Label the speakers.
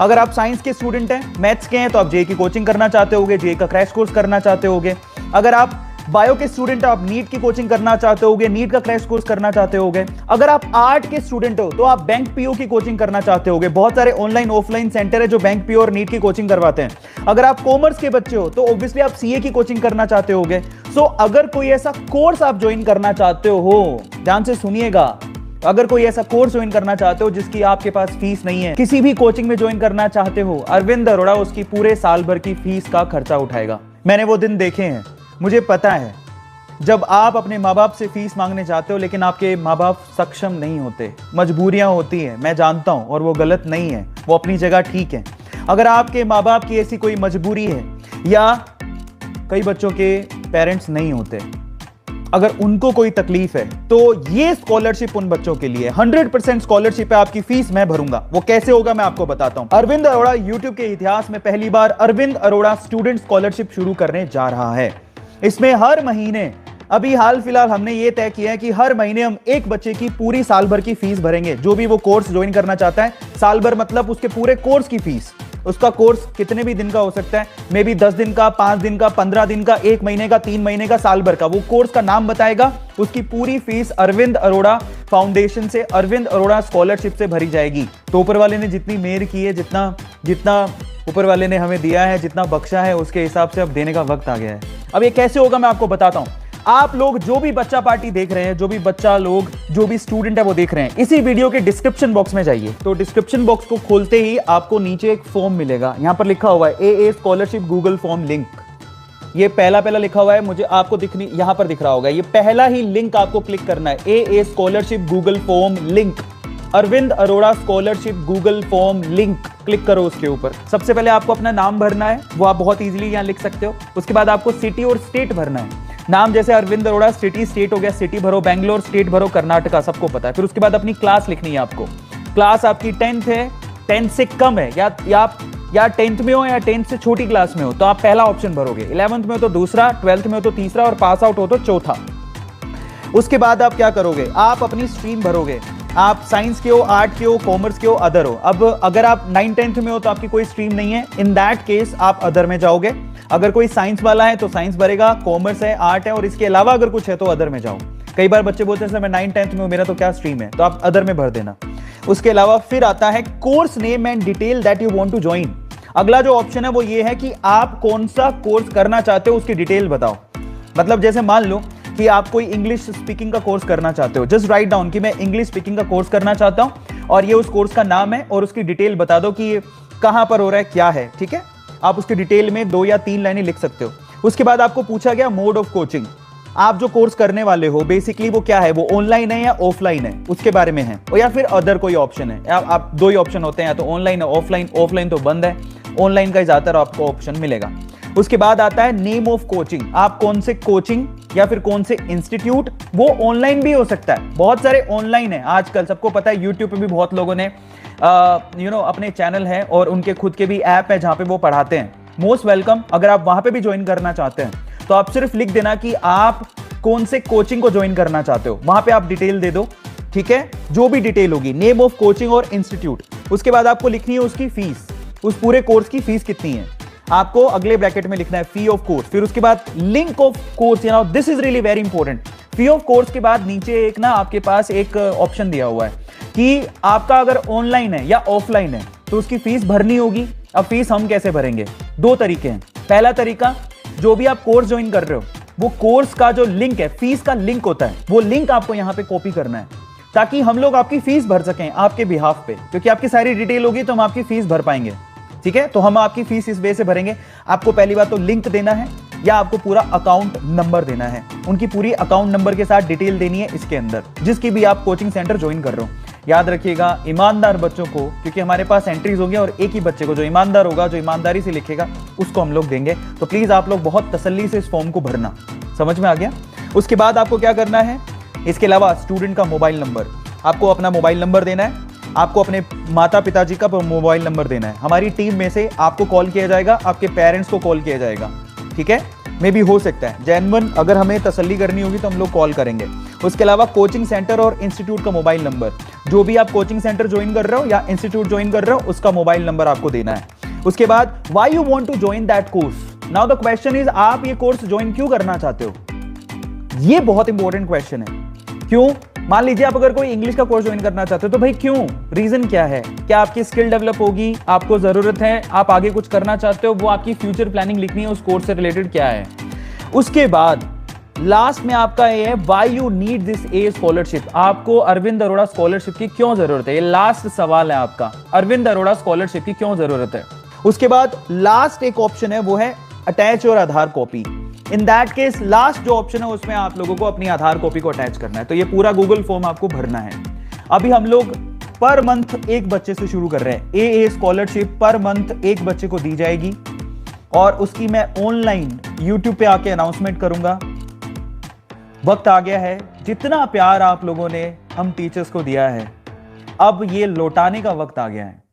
Speaker 1: अगर आप साइंस के स्टूडेंट हैं, मैथ्स के हैं, तो आप जेईई की कोचिंग करना चाहते होगे, जेईई का क्रैश कोर्स करना चाहते होगे। अगर आप बायो के स्टूडेंट हो, आप नीट की कोचिंग करना चाहते होगे, नीट का क्रैश कोर्स करना चाहते होगे। अगर आप आर्ट के स्टूडेंट हो तो आप बैंक पीओ की कोचिंग करना चाहते होगे। बहुत सारे ऑनलाइन ऑफलाइन सेंटर है जो बैंक पीओ और नीट की कोचिंग करवाते हैं। अगर आप कॉमर्स के बच्चे हो तो ऑब्वियसली आप सीए की कोचिंग करना चाहते होगे। सो अगर कोई ऐसा कोर्स आप ज्वाइन करना चाहते हो, ध्यान से सुनिएगा, अगर कोई ऐसा कोर्स ज्वाइन करना चाहते हो जिसकी आपके पास फीस नहीं है, किसी भी कोचिंग में ज्वाइन करना चाहते हो, अरविंद अरोड़ा उसकी पूरे साल भर की फीस का खर्चा उठाएगा। मैंने वो दिन देखे हैं, मुझे पता है जब आप अपने माँ बाप से फीस मांगने जाते हो लेकिन आपके माँ बाप सक्षम नहीं होते, मजबूरियां होती हैं, मैं जानता हूं, और वो गलत नहीं है, वो अपनी जगह ठीक है। अगर आपके माँ बाप की ऐसी कोई मजबूरी है, या कई बच्चों के पेरेंट्स नहीं होते, अगर उनको कोई तकलीफ है, तो ये स्कॉलरशिप उन बच्चों के लिए 100% स्कॉलरशिप है। आपकी फीस मैं भरूंगा। वो कैसे होगा मैं आपको बताता हूं। अरविंद अरोड़ा यूट्यूब के इतिहास में पहली बार अरविंद अरोड़ा स्टूडेंट स्कॉलरशिप शुरू करने जा रहा है। इसमें हर महीने, अभी हाल फिलहाल हमने ये तय किया है कि हर महीने हम एक बच्चे की पूरी साल भर की फीस भरेंगे। जो भी वो कोर्स ज्वाइन करना चाहता है, साल भर मतलब उसके पूरे कोर्स की फीस। उसका कोर्स कितने भी दिन का हो सकता है, मे बी 10 दिन का, 5 दिन का, 15 दिन का, 1 महीने का, 3 महीने का, साल भर का। वो कोर्स का नाम बताएगा, उसकी पूरी फीस अरविंद अरोड़ा फाउंडेशन से, अरविंद अरोड़ा स्कॉलरशिप से भरी जाएगी। तो ऊपर वाले ने जितनी मेहर की है, जितना ऊपर वाले ने हमें दिया है, जितना बख्शा है, उसके हिसाब से अब देने का वक्त आ गया है। अब ये कैसे होगा मैं आपको बताता हूं। आप लोग जो भी बच्चा पार्टी देख रहे हैं, जो भी बच्चा लोग, जो भी स्टूडेंट है वो देख रहे हैं, इसी वीडियो के डिस्क्रिप्शन बॉक्स में जाइए। तो डिस्क्रिप्शन बॉक्स को खोलते ही आपको नीचे एक फॉर्म मिलेगा, यहां पर लिखा हुआ है AA scholarship Google form link. ये पहला लिखा हुआ है, मुझे आपको यहां पर दिख रहा होगा। ये पहला ही लिंक आपको क्लिक करना है, AA scholarship Google form link, Arvind Arora scholarship Google form link. Click करो उसके ऊपर। सबसे पहले आपको अपना नाम भरना है, वो आप बहुत इजीली यहां लिख सकते हो। उसके बाद आपको सिटी और स्टेट भरना है। नाम जैसे अरविंद अरोड़ा, सिटी स्टेट हो गया, सिटी भरो, बैंगलोर, स्टेट भरो, कर्नाटका, सबको पता है। फिर उसके बाद अपनी क्लास लिखनी है आपको। क्लास आपकी 10th है, 10th से कम है, या 10th में हो या 10th से छोटी क्लास में हो तो आप पहला ऑप्शन भरोगे, 11th में हो तो दूसरा, 12th में हो तो तीसरा, और पास आउट हो तो चौथा। उसके बाद आप क्या करोगे, आप अपनी स्ट्रीम भरोगे। आप साइंस के हो, आर्ट के हो, कॉमर्स के हो, अदर हो। अब अगर आप 9th-10th में हो तो आपकी कोई स्ट्रीम नहीं है, इन दैट केस आप अदर में जाओगे। अगर कोई साइंस वाला है तो साइंस भरेगा, कॉमर्स है, आर्ट है, और इसके अलावा अगर कुछ है तो अदर में जाओ। कई बार बच्चे बोलते हैं सर मैं 9th-10th में हूं, मेरा तो क्या स्ट्रीम है, तो आप अदर में भर देना। उसके अलावा फिर आता है course name and detail that you want to join. अगला जो ऑप्शन है वो ये है कि आप कौन सा कोर्स करना चाहते हो, उसकी डिटेल बताओ। मतलब जैसे मान लो कि आप कोई इंग्लिश स्पीकिंग का कोर्स करना चाहते हो, जस्ट राइट डाउन कि मैं इंग्लिश स्पीकिंग का कोर्स करना चाहता हूं और ये उस कोर्स का नाम है, और उसकी डिटेल बता दो कि ये कहां पर हो रहा है, क्या है। ठीक है, आप उसकी डिटेल में 2 या 3 लाइनें लिख सकते हो। उसके बाद आपको पूछा गया मोड ऑफ कोचिंग। आप जो कोर्स करने वाले हो बेसिकली वो क्या है, वो ऑनलाइन है या ऑफलाइन है, उसके बारे में है, और या फिर अदर कोई ऑप्शन है। आप 2 ही ऑप्शन होते हैं, या तो ऑनलाइन है, ऑफलाइन। ऑफलाइन तो बंद है, ऑनलाइन का ज्यादातर आपको ऑप्शन मिलेगा। उसके बाद आता है नेम ऑफ कोचिंग। आप कौन से कोचिंग या फिर कौन से इंस्टीट्यूट, वो ऑनलाइन भी हो सकता है, बहुत सारे ऑनलाइन है आजकल, सबको पता है। यूट्यूब पे भी बहुत लोगों ने अपने चैनल है और उनके खुद के भी ऐप है जहां पे वो पढ़ाते हैं। Most welcome. अगर आप वहां पे भी ज्वाइन करना चाहते हैं तो आप सिर्फ लिख देना कि आप कौन से कोचिंग को ज्वाइन करना चाहते हो, वहां पे आप डिटेल दे दो। ठीक है, जो भी डिटेल होगी, नेम ऑफ कोचिंग और इंस्टीट्यूट। उसके बाद आपको लिखनी है उसकी फीस, उस पूरे कोर्स की फीस कितनी है, आपको अगले ब्रैकेट में लिखना है फी ऑफ कोर्स। फिर उसके बाद link of course, you know this is really very important. Fee of course के बाद नीचे एक ना आपके पास एक ऑप्शन दिया हुआ है कि आपका अगर ऑनलाइन है या ऑफलाइन है तो उसकी फीस भरनी होगी। अब फीस हम कैसे भरेंगे, 2 तरीके हैं। पहला तरीका, जो भी आप कोर्स ज्वाइन कर रहे हो वो कोर्स का जो लिंक है, फीस का लिंक होता है, वो लिंक आपको यहां पे कॉपी करना है ताकि हम लोग आपकी फीस भर सकें आपके बिहाफ पे, क्योंकि आपकी सारी डिटेल होगी तो हम आपकी फीस भर पाएंगे। ठीक है, तो हम आपकी फीस इस वे से भरेंगे। आपको पहली बात तो लिंक देना है या आपको पूरा अकाउंट नंबर देना है, उनकी पूरी अकाउंट नंबर के साथ डिटेल देनी है इसके अंदर, जिसकी भी आप कोचिंग सेंटर ज्वाइन कर रहे हो। याद रखिएगा, ईमानदार बच्चों को, क्योंकि हमारे पास एंट्रीज होंगे और एक ही बच्चे को जो ईमानदार होगा, जो ईमानदारी से लिखेगा, उसको हम लोग देंगे। तो प्लीज आप लोग बहुत तसल्ली से इस फॉर्म को भरना। समझ में आ गया? उसके बाद आपको क्या करना है, इसके अलावा स्टूडेंट का मोबाइल नंबर, आपको अपना मोबाइल नंबर देना है, आपको अपने माता पिताजी का मोबाइल नंबर देना है। हमारी टीम में से आपको कॉल किया जाएगा, आपके पेरेंट्स को कॉल किया जाएगा। ठीक है, मे बी हो सकता है जेन्युइन, अगर हमें तसल्ली करनी होगी तो हम लोग कॉल करेंगे। उसके अलावा कोचिंग सेंटर और इंस्टीट्यूट का मोबाइल नंबर, जो भी आप कोचिंग सेंटर ज्वाइन कर रहे हो या इंस्टीट्यूट ज्वाइन कर रहे हो उसका मोबाइल नंबर आपको देना है। उसके बाद why you want to join that course. Now the question is, आप ये कोर्स ज्वाइन क्यों करना चाहते हो? ये बहुत इंपॉर्टेंट क्वेश्चन है। क्यों? मान लीजिए आप अगर कोई इंग्लिश का कोर्स ज्वाइन करना चाहते हो तो भाई क्यों, रीजन क्या है? क्या आपकी स्किल डेवलप होगी, आपको जरूरत है, आप आगे कुछ करना चाहते हो, वो आपकी फ्यूचर प्लानिंग लिखनी है, उस कोर्स से रिलेटेड क्या है। उसके बाद लास्ट में आपका ये है why you need this A scholarship. आपको अरविंद अरोड़ा स्कॉलरशिप की क्यों जरूरत है? ये लास्ट सवाल है आपका, अरविंद अरोड़ा स्कॉलरशिप की क्यों जरूरत है। उसके बाद लास्ट एक ऑप्शन है वो है अटैच और Aadhaar copy. In that case last जो ऑप्शन है उसमें आप लोगों को अपनी आधार कॉपी को अटैच करना है। तो ये पूरा गूगल फॉर्म आपको भरना है। अभी हम लोग पर मंथ एक बच्चे से शुरू कर रहे हैं। ए स्कॉलरशिप पर मंथ एक बच्चे को दी जाएगी और उसकी मैं ऑनलाइन यूट्यूब पे आके अनाउंसमेंट करूंगा। वक्त आ गया है, जितना प्यार आप लोगों ने हम टीचर्स को दिया है अब ये लौटाने का वक्त आ गया है।